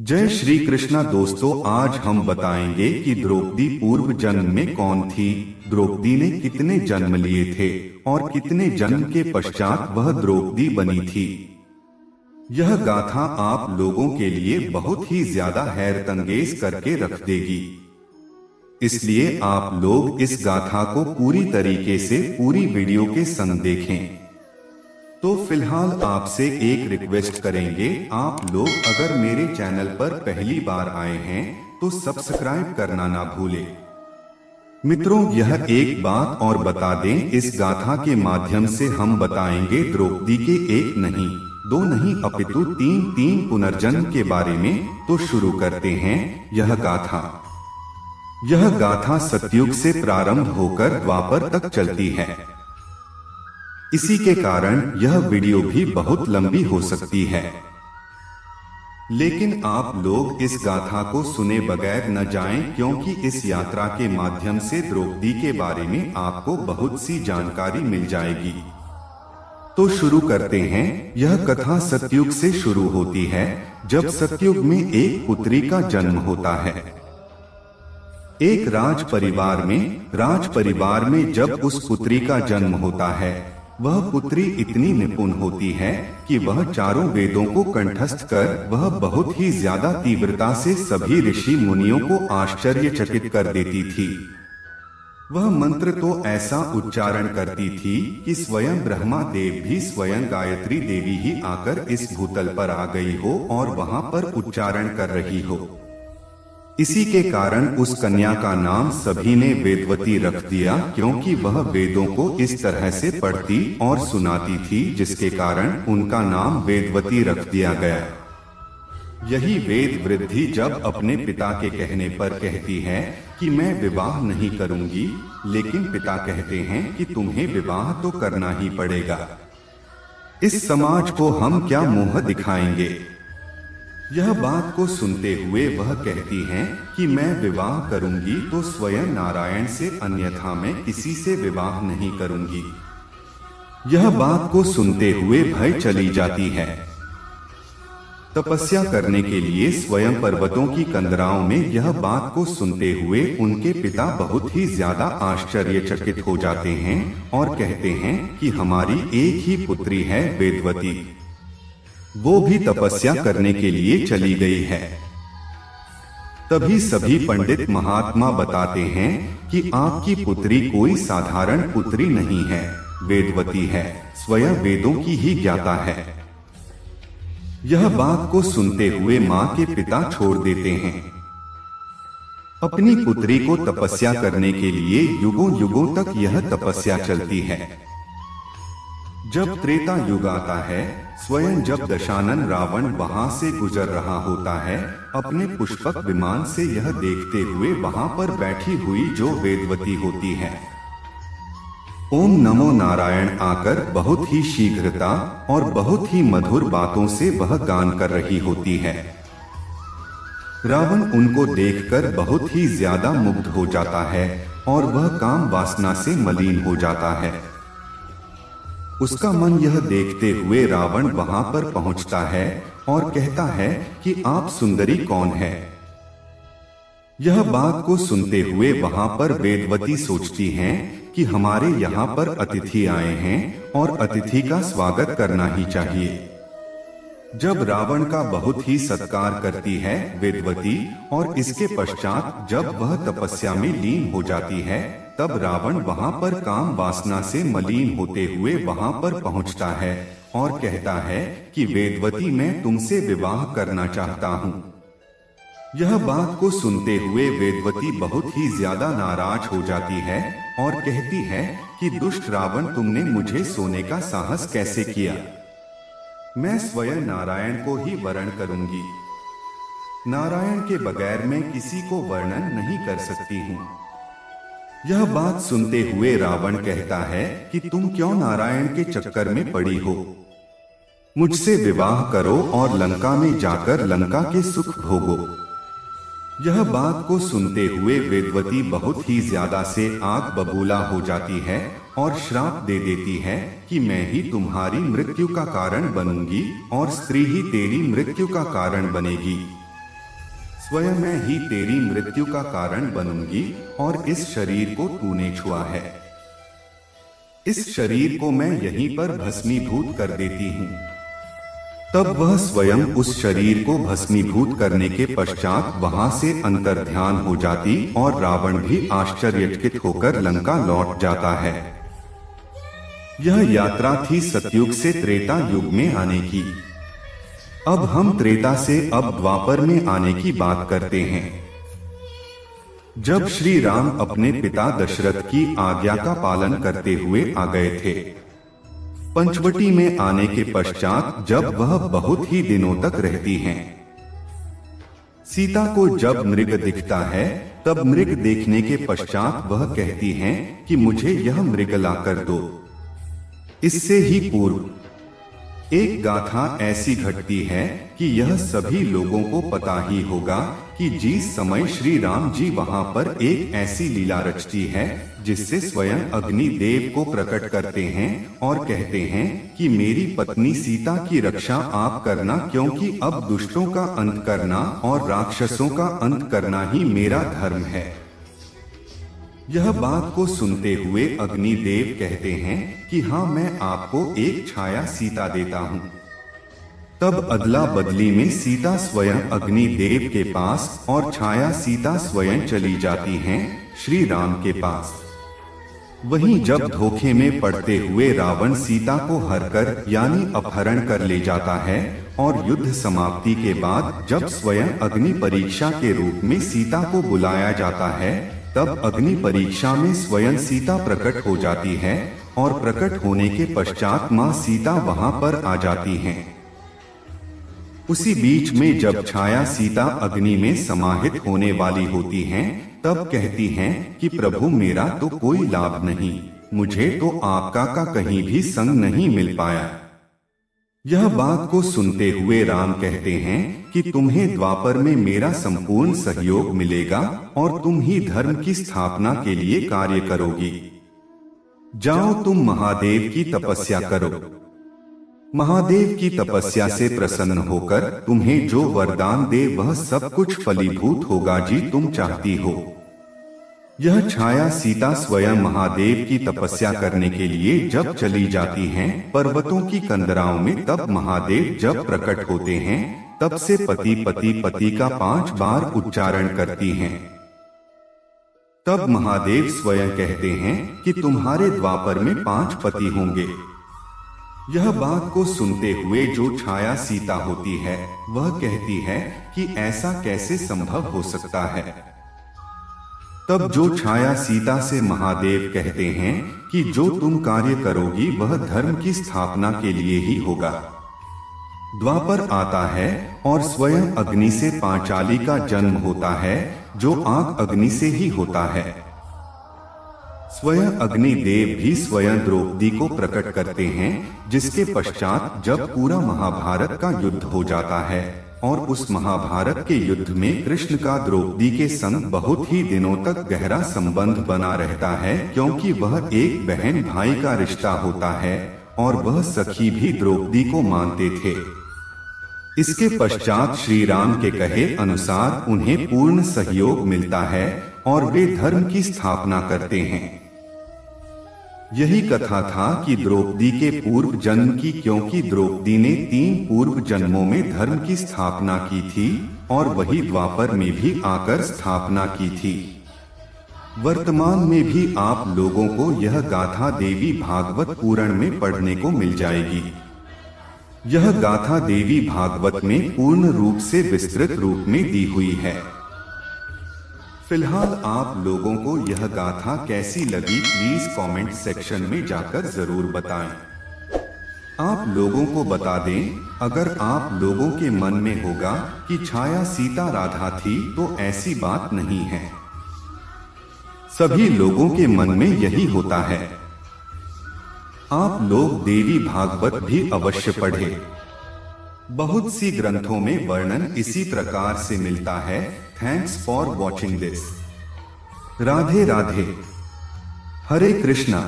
जय श्री कृष्णा दोस्तों, आज हम बताएंगे कि द्रौपदी पूर्व जन्म में कौन थी, द्रौपदी ने कितने जन्म लिए थे और कितने जन्म के पश्चात वह द्रौपदी बनी थी। यह गाथा आप लोगों के लिए बहुत ही ज्यादा हैरतअंगेज करके रख देगी, इसलिए आप लोग इस गाथा को पूरी तरीके से पूरी वीडियो के संग देखें। तो फिलहाल आपसे एक रिक्वेस्ट करेंगे, आप लोग अगर मेरे चैनल पर पहली बार आए हैं तो सब्सक्राइब करना ना भूलें। मित्रों, यह एक बात और बता दें, इस गाथा के माध्यम से हम बताएंगे द्रौपदी के एक नहीं, दो नहीं अपितु तीन पुनर्जन्म के बारे में। तो शुरू करते हैं यह गाथा। यह गाथा सतयुग से प्रारंभ होकर द्वापर तक चलती है। इसी के कारण यह वीडियो भी बहुत लंबी हो सकती है, लेकिन आप लोग इस गाथा को सुने बगैर न जाएं, क्योंकि इस यात्रा के माध्यम से द्रौपदी के बारे में आपको बहुत सी जानकारी मिल जाएगी। तो शुरू करते हैं। यह कथा सतयुग से शुरू होती है, जब सतयुग में एक पुत्री का जन्म होता है। एक राज परिवार में जब उस पुत्री का जन्म होता है, वह पुत्री इतनी निपुण होती है कि वह चारों वेदों को कंठस्थ कर वह बहुत ही ज्यादा तीव्रता से सभी ऋषि मुनियों को आश्चर्यचकित कर देती थी। वह मंत्र तो ऐसा उच्चारण करती थी कि स्वयं ब्रह्मा देव भी, स्वयं गायत्री देवी ही आकर इस भूतल पर आ गई हो और वहां पर उच्चारण कर रही हो। इसी के कारण उस कन्या का नाम सभी ने वेदवती रख दिया, क्योंकि वह वेदों को इस तरह से पढ़ती और सुनाती थी, जिसके कारण उनका नाम वेदवती रख दिया गया। यही वेद वृद्धि जब अपने पिता के कहने पर कहती है कि मैं विवाह नहीं करूंगी, लेकिन पिता कहते हैं कि तुम्हें विवाह तो करना ही पड़ेगा, इस समाज को हम क्या मुंह दिखाएंगे। यह बात को सुनते हुए वह कहती हैं कि मैं विवाह करूंगी तो स्वयं नारायण से, अन्यथा मैं किसी से विवाह नहीं करूंगी। यह बात को सुनते हुए भय चली जाती है। तपस्या करने के लिए स्वयं पर्वतों की कंदराओं में यह बात को सुनते हुए उनके पिता बहुत ही ज्यादा आश्चर्यचकित हो जाते हैं और कहते हैं कि हमारी एक ही पुत्री है वेदवती, वो भी तपस्या करने के लिए चली गई है। तभी सभी पंडित महात्मा बताते हैं कि आपकी पुत्री कोई साधारण पुत्री नहीं है, वेदवती है, स्वयं वेदों की ही ज्ञाता है। यह बात को सुनते हुए मां के पिता छोड़ देते हैं। अपनी पुत्री को तपस्या करने के लिए युगों युगों तक यह तपस्या चलती है। जब त्रेता युग आता है, स्वयं जब दशानन रावण वहां से गुजर रहा होता है, अपने पुष्पक विमान से यह देखते हुए वहां पर बैठी हुई जो वेदवती होती है, ओम नमो नारायण आकर बहुत ही शीघ्रता और बहुत ही मधुर बातों से वह गान कर रही होती है। रावण उनको देखकर बहुत ही ज्यादा मुग्ध हो जाता है और वह काम वासना से मलिन हो जाता है। उसका मन यह देखते हुए रावण वहां पर पहुंचता है और कहता है कि आप सुंदरी कौन है। यह बात को सुनते हुए वहां पर वेदवती सोचती हैं कि हमारे यहाँ पर अतिथि आए हैं और अतिथि का स्वागत करना ही चाहिए। जब रावण का बहुत ही सत्कार करती है वेदवती और इसके पश्चात जब वह तपस्या में लीन हो जाती है, तब रावण वहां पर काम वासना से मलिन होते हुए वहां पर पहुंचता है और कहता है कि वेदवती, मैं तुमसे विवाह करना चाहता हूं। यह बात को सुनते हुए वेदवती बहुत ही ज्यादा नाराज हो जाती है और कहती है कि दुष्ट रावण, तुमने मुझे सोने का साहस कैसे किया। मैं स्वयं नारायण को ही वरण करूंगी। नारायण के बगैर मैं किसी को वर्णन नहीं कर सकती हूँ। यह बात सुनते हुए रावण कहता है कि तुम क्यों नारायण के चक्कर में पड़ी हो, मुझसे विवाह करो और लंका में जाकर लंका के सुख भोगो। यह बात को सुनते हुए वेदवती बहुत ही ज्यादा से आग बबूला हो जाती है और श्राप दे देती है कि मैं ही तुम्हारी मृत्यु का कारण बनूंगी और स्त्री ही तेरी मृत्यु का कारण बनेगी। स्वयं मैं ही तेरी मृत्यु का कारण बनूंगी और इस शरीर को तूने छुआ है। इस शरीर को मैं यहीं पर भस्मीभूत कर देती हूँ। तब वह स्वयं उस शरीर को भस्मीभूत करने के पश्चात वहां से अंतर्ध्यान हो जाती और रावण भी आश्चर्यचकित होकर लंका लौट जाता है। यह यात्रा थी सतयुग से त्रेता युग में आने की। अब हम त्रेता से अब द्वापर में आने की बात करते हैं। जब श्री राम अपने पिता दशरथ की आज्ञा का पालन करते हुए आ गए थे, पंचवटी में आने के पश्चात जब वह बहुत ही दिनों तक रहती हैं, सीता को जब मृग दिखता है तब मृग देखने के पश्चात वह कहती हैं कि मुझे यह मृग लाकर दो। इससे ही पूर्व एक गाथा ऐसी घटती है कि यह सभी लोगों को पता ही होगा कि जिस समय श्री राम जी वहां पर एक ऐसी लीला रचती है जिससे स्वयं अग्नि देव को प्रकट करते हैं और कहते हैं कि मेरी पत्नी सीता की रक्षा आप करना, क्योंकि अब दुष्टों का अंत करना और राक्षसों का अंत करना ही मेरा धर्म है। यह बात को सुनते हुए अग्निदेव कहते हैं कि हाँ, मैं आपको एक छाया सीता देता हूँ। तब अदला बदली में सीता स्वयं अग्निदेव के पास और छाया सीता स्वयं चली जाती हैं श्री राम के पास। वहीं जब धोखे में पड़ते हुए रावण सीता को हरकर यानी अपहरण कर ले जाता है और युद्ध समाप्ति के बाद जब स्वयं अग्नि परीक्षा के रूप में सीता को बुलाया जाता है, तब अग्नि परीक्षा में स्वयं सीता प्रकट हो जाती है और प्रकट होने के पश्चात मां सीता वहां पर आ जाती हैं। उसी बीच में जब छाया सीता अग्नि में समाहित होने वाली होती हैं, तब कहती हैं कि प्रभु मेरा तो कोई लाभ नहीं, मुझे तो आपका का कहीं भी संग नहीं मिल पाया। यह बात को सुनते हुए राम कहते हैं कि तुम्हें द्वापर में मेरा संपूर्ण सहयोग मिलेगा और तुम ही धर्म की स्थापना के लिए कार्य करोगी। जाओ तुम महादेव की तपस्या करो। महादेव की तपस्या से प्रसन्न होकर तुम्हें जो वरदान दे वह सब कुछ फलीभूत होगा जी तुम चाहती हो। यह छाया सीता स्वयं महादेव की तपस्या करने के लिए जब चली जाती हैं पर्वतों की कंदराओं में, तब महादेव जब प्रकट होते हैं तब से पति पति पति का 5 बार उच्चारण करती हैं। तब महादेव स्वयं कहते हैं कि तुम्हारे द्वापर में 5 पति होंगे। यह बात को सुनते हुए जो छाया सीता होती है वह कहती है कि ऐसा कैसे संभव हो सकता है। तब जो छाया सीता से महादेव कहते हैं कि जो तुम कार्य करोगी वह धर्म की स्थापना के लिए ही होगा। द्वापर आता है और स्वयं अग्नि से पांचाली का जन्म होता है, जो आग अग्नि से ही होता है। स्वयं अग्निदेव भी स्वयं द्रौपदी को प्रकट करते हैं, जिसके पश्चात जब पूरा महाभारत का युद्ध हो जाता है और उस महाभारत के युद्ध में कृष्ण का द्रौपदी के संग बहुत ही दिनों तक गहरा संबंध बना रहता है, क्योंकि वह एक बहन भाई का रिश्ता होता है और वह सखी भी द्रौपदी को मानते थे। इसके पश्चात श्री राम के कहे अनुसार उन्हें पूर्ण सहयोग मिलता है और वे धर्म की स्थापना करते हैं। यही कथा था कि द्रौपदी के पूर्व जन्म की, क्योंकि द्रौपदी ने 3 पूर्व जन्मों में धर्म की स्थापना की थी और वही द्वापर में भी आकर स्थापना की थी। वर्तमान में भी आप लोगों को यह गाथा देवी भागवत पुराण में पढ़ने को मिल जाएगी। यह गाथा देवी भागवत में पूर्ण रूप से विस्तृत रूप में दी हुई है। फिलहाल आप लोगों को यह गाथा कैसी लगी प्लीज कमेंट सेक्शन में जाकर जरूर बताएं। आप लोगों को बता दें, अगर आप लोगों के मन में होगा कि छाया सीता राधा थी, तो ऐसी बात नहीं है। सभी लोगों के मन में यही होता है। आप लोग देवी भागवत भी अवश्य पढ़ें। बहुत सी ग्रंथों में वर्णन इसी प्रकार से मिलता है। Thanks for watching this. Radhe Radhe, Hare Krishna.